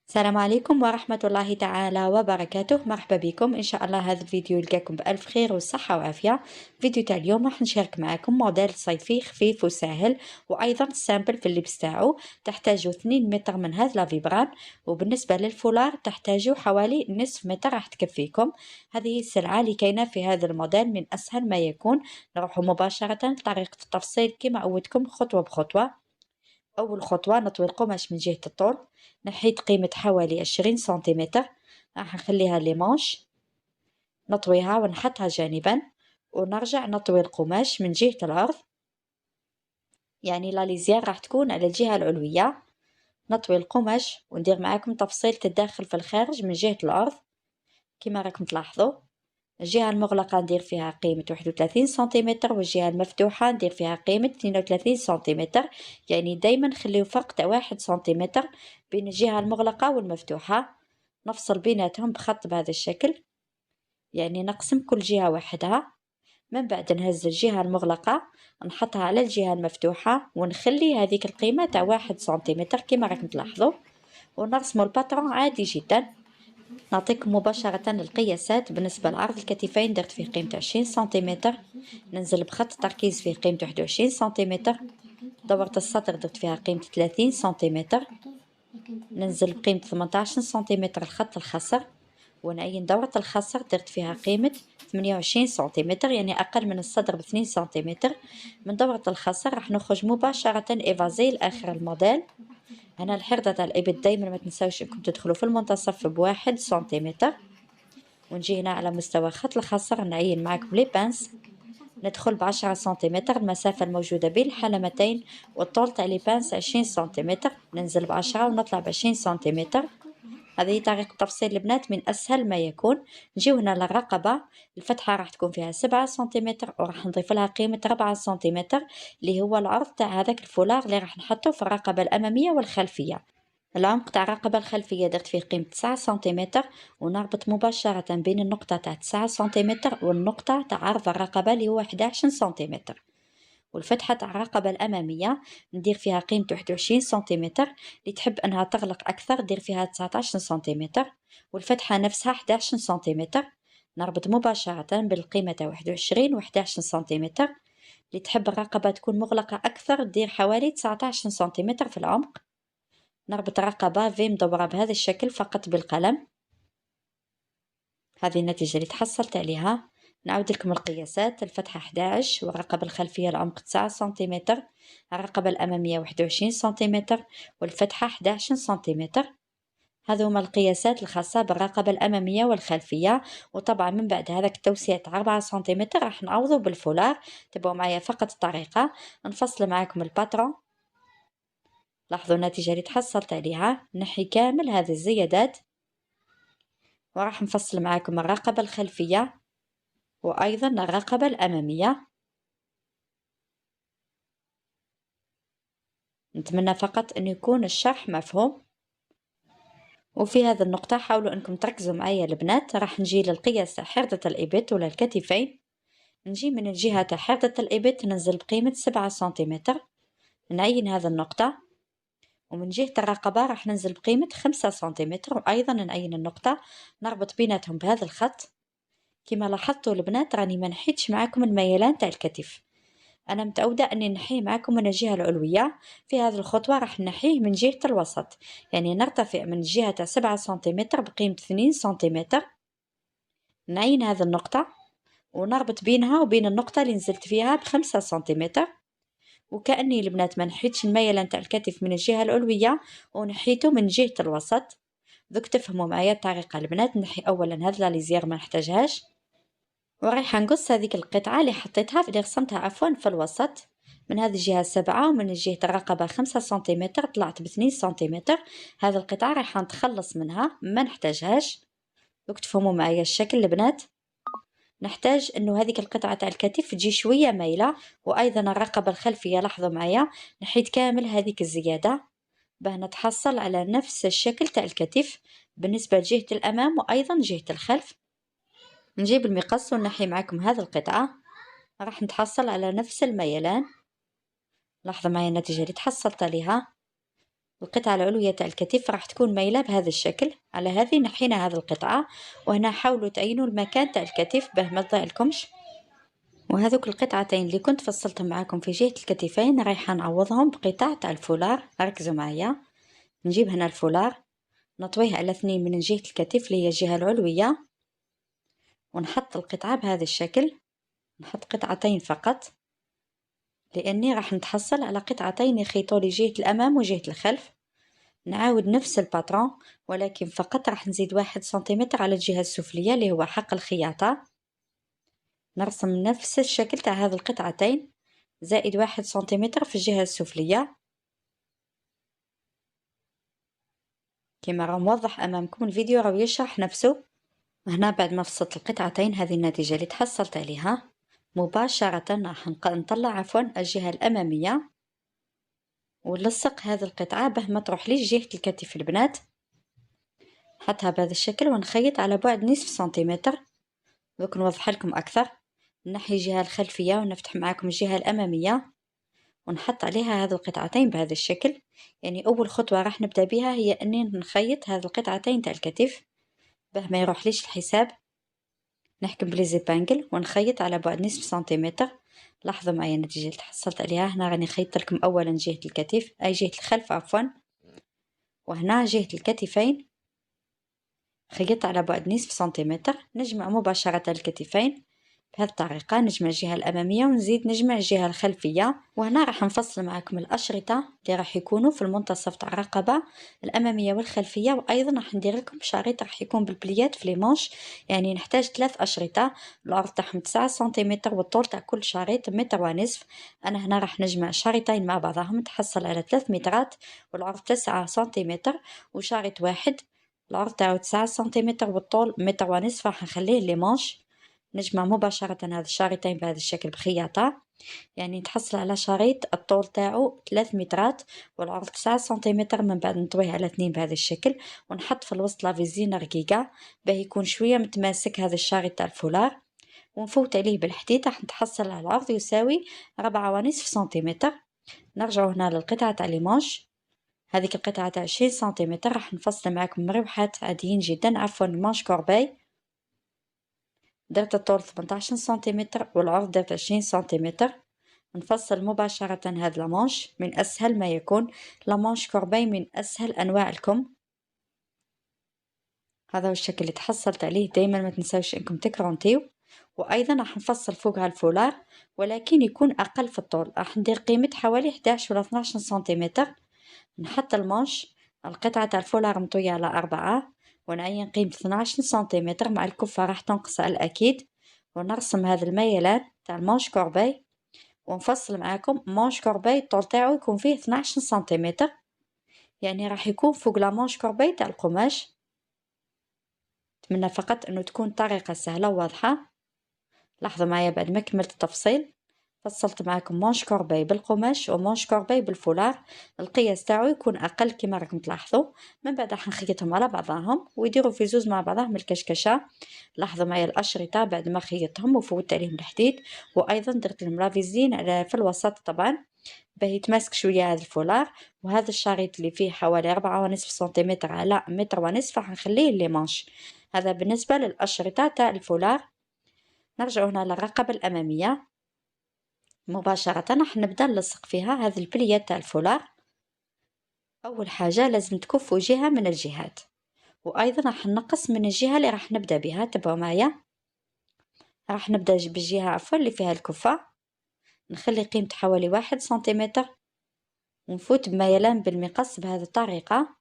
السلام عليكم ورحمة الله تعالى وبركاته. مرحبا بكم إن شاء الله. هذا الفيديو يلقاكم بألف خير والصحة وعافية. فيديو تاع اليوم راح نشارك معكم موديل صيفي خفيف وسهل وأيضا سامبل في اللبس تاعو. تحتاجوا 2 متر من هذا لافيبران، وبالنسبة للفولار تحتاجوا حوالي نصف متر راح تكفيكم. هذه السلعة اللي كاينة في هذا الموديل من أسهل ما يكون. نروح مباشرة لطريقة التفصيل كما عودتكم خطوة بخطوة. أول خطوة نطوي القماش من جهة الطول. نحيد قيمة حوالي 20 سنتيمتر، راح نخليها لمانش، نطويها ونحطها جانبا، ونرجع نطوي القماش من جهة العرض، يعني لا ليزيان راح تكون على الجهة العلوية. نطوي القماش وندير معاكم تفصيلة الداخل في الخارج من جهة العرض كما راكم تلاحظوا. الجهة المغلقة ندير فيها قيمة 31 سنتيمتر، والجهة المفتوحة ندير فيها قيمة 32 سنتيمتر. يعني دايما نخليو فرق تاع 1 سنتيمتر بين الجهة المغلقة والمفتوحة. نفصل بيناتهم بخط بهذا الشكل، يعني نقسم كل جهة وحدها. من بعد نهز الجهة المغلقة نحطها على الجهة المفتوحة ونخلي هذيك القيمة تاع 1 سنتيمتر كما راكم تلاحظوا، ونرسمو الباترون عادي جدا. نعطيكم مباشرة القياسات. بالنسبة لعرض الكتفين درت فيه قيمة 20 سنتيمتر، ننزل بخط تركيز فيه قيمة 21 سنتيمتر، دورة السطر درت فيها قيمة 30 سنتيمتر، ننزل بقيمة 18 سنتيمتر الخط الخصر، ونعين دورة الخصر درت فيها قيمة 28 سنتيمتر، يعني أقل من الصدر ب2 سنتيمتر. من دورة الخصر راح نخرج مباشرة إيفازي لآخر الموديل. هنا الحردة تاع الإبط دايما ما تنساوش انكم تدخلوا في المنتصف ب1 سنتيمتر، ونجي هنا على مستوى خط الخصر نعين معكم لي بانس. ندخل ب10 سنتيمتر المسافة الموجودة بين الحلمتين، والطول تاع لي بانس 20 سنتيمتر. ننزل ب10 ونطلع ب20 سنتيمتر. هذه طريقة تفصيل البنات من أسهل ما يكون. نجيو هنا للرقبة، الفتحة راح تكون فيها 7 سنتيمتر، وراح نضيف لها قيمة 4 سنتيمتر اللي هو العرض تاع هذاك الفولاغ اللي راح نحطه في الرقبة الأمامية والخلفية. العمق تاع الرقبة الخلفية درت فيه قيمة 9 سنتيمتر، ونربط مباشرة بين النقطة تاع 9 سنتيمتر والنقطة تاع عرض الرقبة اللي هو 11 سنتيمتر. والفتحة تاع الرقبة الأمامية ندير فيها قيمة 21 سنتيمتر، اللي تحب أنها تغلق أكثر دير فيها 19 سنتيمتر، والفتحة نفسها 11 سنتيمتر. نربط مباشرة بالقيمة تاع 21 و 11 سنتيمتر. اللي تحب الرقبة تكون مغلقة أكثر دير حوالي 19 سنتيمتر في العمق. نربط رقبة في مدورة بهذا الشكل فقط بالقلم. هذه النتيجة اللي تحصلت عليها. نعود لكم القياسات. الفتحة 11، والرقبة الخلفية العمق 9 سنتيمتر، الرقبة الأمامية 21 سنتيمتر، والفتحة 11 سنتيمتر. هذو هما القياسات الخاصة بالرقبة الأمامية والخلفية. وطبعا من بعد هذاك التوسيع تاع 4 سنتيمتر راح نعوضو بالفولار. تبعوا معايا فقط الطريقة. نفصل معاكم الباترون. لاحظوا النتيجة اللي تحصلت عليها. نحي كامل هذه الزيادات، وراح نفصل معاكم الرقبة الخلفية وأيضا الرقبة الأمامية. نتمنى فقط أن يكون الشرح مفهوم. وفي هذه النقطة حاولوا أنكم تركزوا معايا البنات. راح نجي للقياس تاع حردة الإبط ولا الكتفين. نجي من الجهة تاع حردة الإبط ننزل بقيمة 7 سنتيمتر، نعين هذه النقطة. ومن جهة الرقبة راح ننزل بقيمة 5 سنتيمتر، وأيضا نعين النقطة، نربط بيناتهم بهذا الخط. كما لاحظتوا البنات راني ما نحيتش معاكم الميلان تاع الكتف، أنا متعودة أني نحيه معاكم من الجهة العلوية. في هذه الخطوة راح نحيه من جهة الوسط، يعني نرتفع من الجهة تاع 7 سنتيمتر بقيمة 2 سنتيمتر. نعين هذه النقطة ونربط بينها وبين النقطة اللي نزلت فيها ب5 سنتيمتر، وكأني البنات ما نحيتش الميلان تاع الكتف من الجهة العلوية ونحيته من جهة الوسط. دوك تفهموا معايا الطريقة البنات. نحي أولا هذا ليزير ما نحتاجهاش، ورايحة نقص هذيك القطعة اللي حطيتها اللي رسمتها عفوا في الوسط. من هذه الجهة 7 ومن جهة الرقبة 5 سنتيمتر، طلعت ب2 سنتيمتر. هذه القطعة رايحة نتخلص منها ما نحتاجهاش. دوك تفهموا معايا الشكل البنات. نحتاج انه هذيك القطعة تاع الكتف تجي شوية مايلة، وايضا الرقبة الخلفية لاحظوا معايا نحيت كامل هذيك الزيادة باه نتحصل على نفس الشكل تاع الكتف بالنسبة لجهة الامام وايضا جهة الخلف. نجيب المقص ونحي معكم هذه القطعة، راح نتحصل على نفس الميلان. لاحظوا معايا النتيجة اللي تحصلت عليها. القطعة العلوية تاع الكتف راح تكون مايلة بهذا الشكل. على هذه نحينا هذه القطعة، وهنا حاولوا تعينوا المكان تاع الكتف باه ما تضيعلكمش. وهذوك القطعتين اللي كنت فصلتهم معاكم في جهة الكتفين رايحة نعوضهم بقطع تاع الفولار. ركزوا معايا، نجيب هنا الفولار نطويه على 2 من جهة الكتف اللي هي الجهة العلوية، ونحط القطعة بهذا الشكل. نحط قطعتين فقط لاني راح نتحصل على قطعتين يخيطوا لي جهة الامام وجهة الخلف. نعاود نفس الباترون، ولكن فقط راح نزيد 1 سنتيمتر على الجهة السفلية اللي هو حق الخياطة. نرسم نفس الشكل تاع هذه القطعتين زائد 1 سنتيمتر في الجهة السفلية كما راه موضح امامكم. الفيديو راه يشرح نفسه. هنا بعد ما فصلت القطعتين هذه النتيجة اللي تحصلت عليها. مباشرة راح نطلع الجهة الأمامية ونلصق هذه القطعة باه ما تروح ليش جهة الكتف البنات. نحطها بهذا الشكل ونخيط على بعد نصف سنتيمتر. دوك نوضح لكم أكثر. نحي الجهة الخلفية ونفتح معاكم الجهة الأمامية ونحط عليها هذه القطعتين بهذا الشكل. يعني أول خطوة راح نبدأ بها هي أني نخيط هذه القطعتين تاع الكتف باه ما يروح ليش الحساب. نحكم بليزيبانجل ونخيط على بعد نصف سنتيمتر. لاحظوا معايا النتيجة اللي تحصلت عليها. هنا راني خيطت لكم أولا جهة الكتف أي جهة الخلف عفوا، وهنا جهة الكتفين خيطت على بعد نصف سنتيمتر. نجمع مباشرة الكتفين بهذه الطريقة، نجمع الجهة الأمامية ونزيد نجمع الجهة الخلفية. وهنا راح نفصل معكم الأشرطة اللي راح يكونوا في المنتصف تاع الرقبة الأمامية والخلفية، وأيضا راح ندير لكم شريط راح يكون بالبليات في ليمونش. يعني نحتاج 3 أشرطة، العرض تاعهم 9 سنتيمتر والطول تاع كل شريط 1.5 متر. أنا هنا راح نجمع شريطين مع بعضهم تحصل على 3 مترات، والعرض 9 سنتيمتر، وشريط واحد العرض تاعو 9 سنتيمتر والطول 1.5 متر راح نخليه ليمونش. نجمع مباشرة هذا الشريطين بهذا الشكل بخياطة. يعني نتحصل على شريط الطول تاعو 3 مترات والعرض 9 سنتيمتر. من بعد نطويه على 2 بهذا الشكل ونحط في الوسط لافيزين رقيقة باه يكون شوية متماسك هذا الشريط تاع الفولار، ونفوت عليه بالحديد راح نتحصل على العرض يساوي 4.5 سنتيمتر. نرجع هنا للقطعة تاع ليمونش. هذيك القطعة تاع 20 سنتيمتر راح نفصل معكم مربحات عاديين جدا، عفوا مانش كورباي. درت الطول 18 سنتيمتر والعرض درت 20 سنتيمتر. نفصل مباشرة هذا لامانش من أسهل ما يكون. لامانش كورباي من أسهل أنواع الكم. هذا هو الشكل اللي تحصلت عليه. دايما ما تنساوش انكم تكرونتيو. وايضا راح نفصل فوقها الفولار ولكن يكون اقل في الطول، راح ندير قيمة حوالي 11 ولا 12 سنتيمتر. نحط المانش القطعة تاع الفولار مطوية على 4 ونعين قيمة 12 سنتيمتر مع الكفة راح تنقص على الأكيد. ونرسم هذا الميلان تاع المانش كورباي ونفصل معاكم مانش كورباي الطول تاعو يكون فيه 12 سنتيمتر. يعني راح يكون فوق لا مانش كورباي تاع القماش. نتمنى فقط انه تكون طريقة سهلة وواضحة. لاحظوا معايا بعد ما كملت التفصيل فصلت معكم مانش كورباي بالقماش ومانش كورباي بالفولار. القياس تاعو يكون اقل كما راكم تلاحظوا. من بعد راح نخيطهم على بعضهم ويديروا في زوز مع بعضهم الكشكشه. لاحظوا معايا الاشرطه بعد ما خيطتهم وفوت عليهم الحديد، وايضا درت لهم لافيزين في الوسط طبعا باه يتماسك شويه هذا الفولار. وهذا الشريط اللي فيه حوالي 4.5 سنتيمتر على 1.5 متر راح نخليه لي مانش. هذا بالنسبه للاشرطه تاع الفولار. نرجع هنا للرقبه الاماميه. مباشرة راح نبدأ نلصق فيها هذه البليات تاع الفولار. أول حاجة لازم تكفوا جهة من الجهات، وأيضا راح نقص من الجهة اللي راح نبدأ بها. تبعوا معايا. راح نبدأ بالجهة عفوا اللي فيها الكفة، نخلي قيمة حوالي 1 سنتيمتر ونفوت بميلان بالمقص بهذه الطريقة.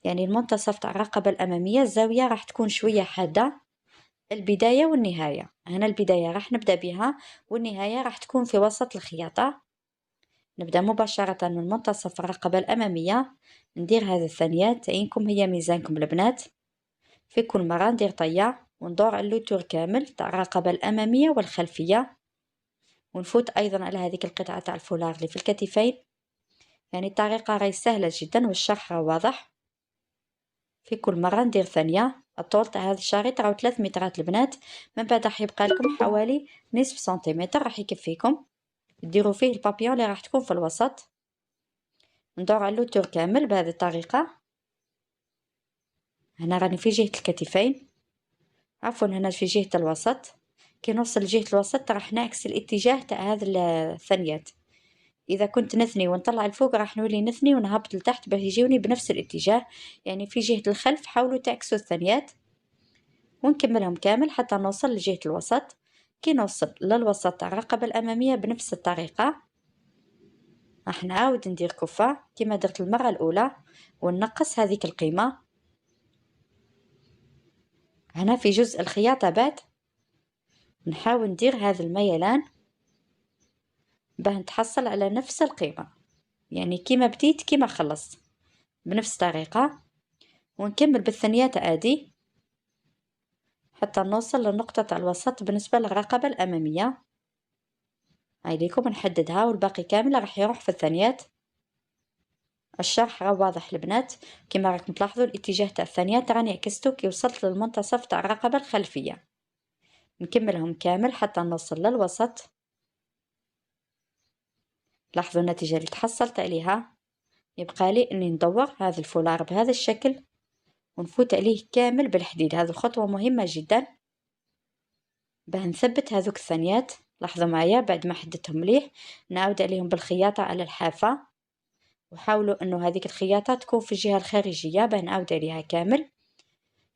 يعني المنتصف تاع الرقبة الأمامية الزاوية راح تكون شوية حادة. البداية والنهاية، هنا البداية راح نبدأ بها والنهاية راح تكون في وسط الخياطة. نبدأ مباشرة من منتصف الرقبة الأمامية. ندير هذه الثانية تعينكم هي ميزانكم البنات. في كل مرة ندير طية وندور اللوتور كامل تاع الرقبة الأمامية والخلفية، ونفوت أيضا على هذيك القطعة تاع الفولار اللي في الكتفين. يعني الطريقة راهي سهلة جدا والشرح راه واضح. في كل مرة ندير ثانية. الطول تاع هذا الشريط راهو 3 مترات البنات. من بعد راح يبقى لكم حوالي نصف سنتيمتر راح يكفيكم. ديروا فيه البابيون اللي راح تكون في الوسط. ندور على اللوتور كامل بهذه الطريقة. هنا راني في جهة الكتفين، عفوا هنا في جهة الوسط. كي نوصل لجهة الوسط راح نعكس الاتجاه تاع هذه الثنيات. إذا كنت نثني ونطلع الفوق راح نولي نثني ونهبط لتحت باش يجوني بنفس الاتجاه، يعني في جهة الخلف حاولوا تعكسوا الثنيات ونكملهم كامل حتى نوصل لجهة الوسط. كي نوصل للوسط تاع الرقبة الأمامية بنفس الطريقة راح نعاود ندير كفة كما درت المرة الأولى وننقص هذيك القيمة. هنا في جزء الخياطة بعد نحاول ندير هذا الميلان باه نتحصل على نفس القيمة، يعني كيما بديت كيما خلصت بنفس الطريقة، ونكمل بالثنيات عادي حتى نوصل للنقطة تاع الوسط بالنسبة للرقبة الأمامية. هايليكم نحددها والباقي كامل راح يروح في الثنيات. الشرح راه واضح البنات، كما راكم تلاحظوا الاتجاه تاع الثنيات راني عكستو كي وصلت للمنتصف تاع الرقبة الخلفية. نكملهم كامل حتى نوصل للوسط. لاحظوا النتيجة اللي تحصلت عليها. يبقى لي اني ندور هذا الفولار بهذا الشكل ونفوت عليه كامل بالحديد. هذه الخطوة مهمة جدا باه نثبت هذوك الثنيات. لاحظوا معايا بعد ما حددتهم مليح نعاود عليهم بالخياطة على الحافة، وحاولوا انه هذيك الخياطة تكون في الجهة الخارجية باه نعاود عليها كامل.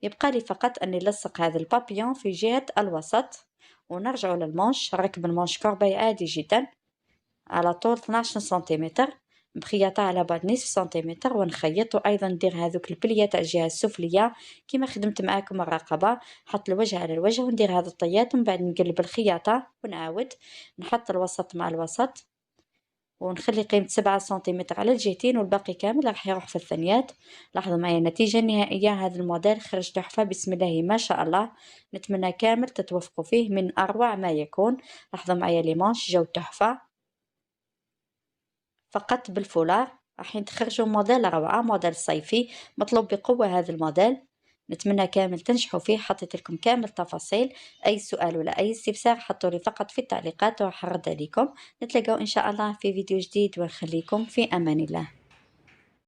يبقى لي فقط اني نلصق هذا البابيون في جهة الوسط ونرجع للمانش. نركب المانش كورباي عادي جدا على طول 12 سنتيمتر بخياطة على بعد نصف سنتيمتر ونخيط، وايضا ندير هذوك البلية تاع الجهة السفلية كما خدمت معاكم الرقبة. نحط الوجه على الوجه وندير هذا الطيات ومن بعد نقلب الخياطة ونعاود نحط الوسط مع الوسط ونخلي قيمة 7 سنتيمتر على الجهتين والباقي كامل راح يروح في الثنيات. لاحظوا معايا النتيجة النهائية. هذا الموديل خرج تحفة بسم الله ما شاء الله. نتمنى كامل تتوفقوا فيه من أروع ما يكون. لاحظوا معايا لي مانش جو تحفة فقط بالفولار راح تخرجوا موديل روعة، موديل صيفي مطلوب بقوة هذا الموديل. نتمنى كامل تنجحوا فيه. حطيت لكم كامل التفاصيل، اي سؤال ولا اي استفسار حطوا لي فقط في التعليقات وراح ارد عليكم. نتلاقاو ان شاء الله في فيديو جديد ونخليكم في امان الله.